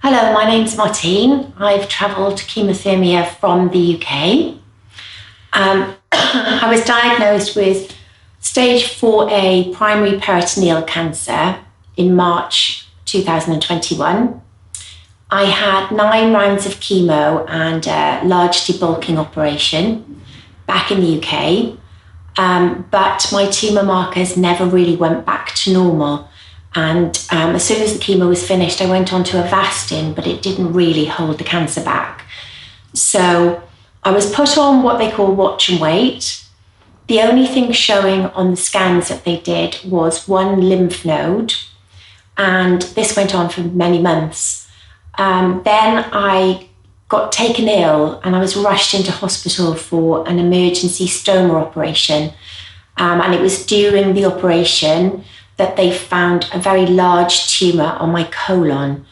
Hello, my name's Martine. I've travelled to ChemoThermia from the UK. I was diagnosed with stage 4A primary peritoneal cancer in March 2021. I had 9 rounds of chemo and a large debulking operation back in the UK, but my tumour markers never really went back to normal. And as soon as the chemo was finished, I went on to Avastin, but it didn't really hold the cancer back. So I was put on what they call watch and wait. The only thing showing on the scans that they did was one lymph node, and this went on for many months. Then I got taken ill and I was rushed into hospital for an emergency stoma operation. And it was during the operation that they found a very large tumour on my colon.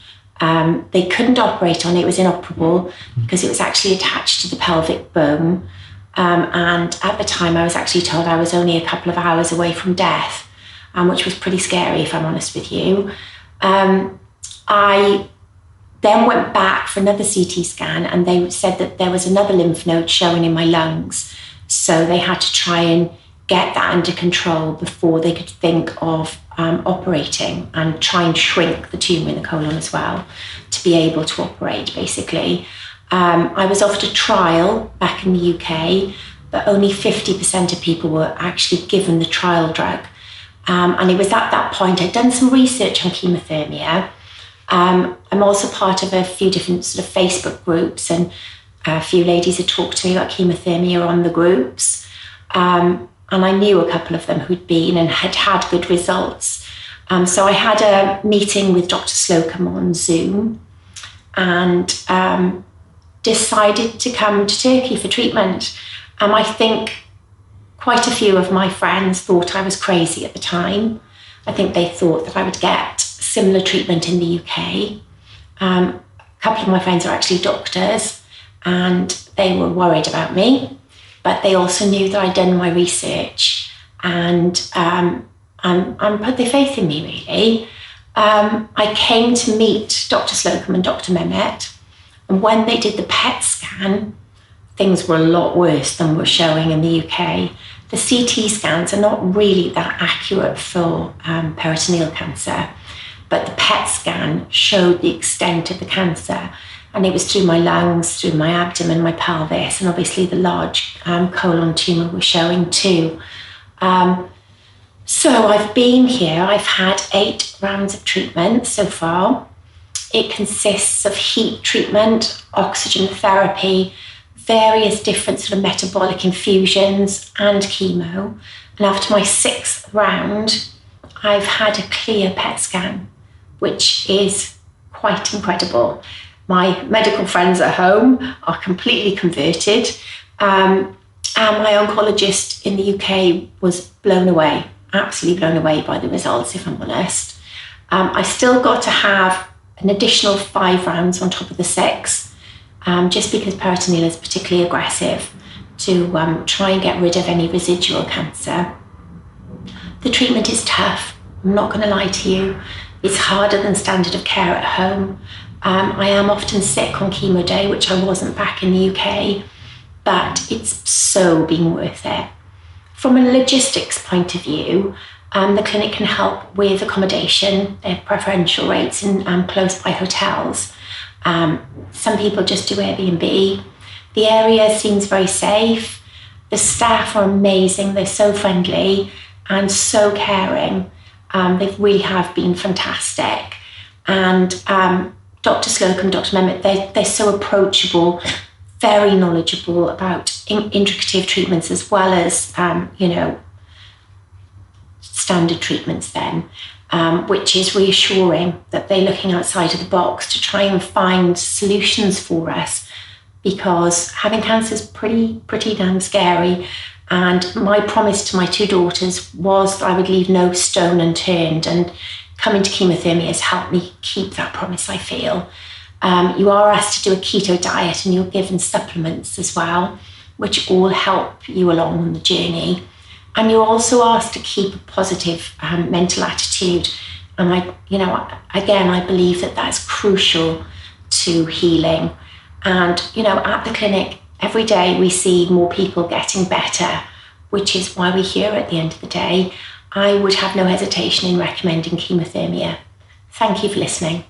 They couldn't operate on it, it was inoperable because it was actually attached to the pelvic bone. And at the time I was actually told I was only a couple of hours away from death, which was pretty scary if I'm honest with you. I then went back for another CT scan and they said that there was another lymph node showing in my lungs. So they had to try and get that under control before they could think of operating and try and shrink the tumour in the colon as well to be able to operate, basically. I was offered a trial back in the UK, but only 50% of people were actually given the trial drug. And it was at that point I'd done some research on ChemoThermia. I'm also part of a few different sort of Facebook groups, and a few ladies had talked to me about ChemoThermia on the groups. And I knew a couple of them who'd been and had had good results. So I had a meeting with Dr. Slocum on Zoom and decided to come to Turkey for treatment. I think quite a few of my friends thought I was crazy at the time. I think they thought that I would get similar treatment in the UK. A couple of my friends are actually doctors and they were worried about me. But they also knew that I'd done my research and put their faith in me, really. I came to meet Dr. Slocum and Dr. Mehmet, and when they did the PET scan, things were a lot worse than were showing in the UK. The CT scans are not really that accurate for peritoneal cancer, but the PET scan showed the extent of the cancer. And it was through my lungs, through my abdomen, my pelvis, and obviously the large colon tumour was showing too. So I've been here, I've had 8 rounds of treatment so far. It consists of heat treatment, oxygen therapy, various different sort of metabolic infusions and chemo. And after my 6th round, I've had a clear PET scan, which is quite incredible. My medical friends at home are completely converted. And my oncologist in the UK was blown away, absolutely blown away by the results, if I'm honest. I still got to have an additional 5 rounds on top of the 6, just because peritoneal is particularly aggressive, to try and get rid of any residual cancer. The treatment is tough, I'm not going to lie to you. It's harder than standard of care at home. I am often sick on chemo day, which I wasn't back in the UK, but it's so been worth it. From a logistics point of view, the clinic can help with accommodation. They have preferential rates in close by hotels. Some people just do Airbnb. The area seems very safe. The staff are amazing. They're so friendly and so caring. They really have been fantastic. And Dr. Slocum, Dr. Mehmet, they're so approachable, very knowledgeable about intricative treatments as well as, standard treatments then, which is reassuring that they're looking outside of the box to try and find solutions for us, because having cancer is pretty damn scary. And my promise to my 2 daughters was that I would leave no stone unturned, and coming to ChemoThermia has helped me keep that promise, I feel. You are asked to do a keto diet and you're given supplements as well, which all help you along on the journey. And you're also asked to keep a positive mental attitude. And I believe that that's crucial to healing. And, you know, at the clinic, every day we see more people getting better, which is why we're here at the end of the day. I would have no hesitation in recommending ChemoThermia. Thank you for listening.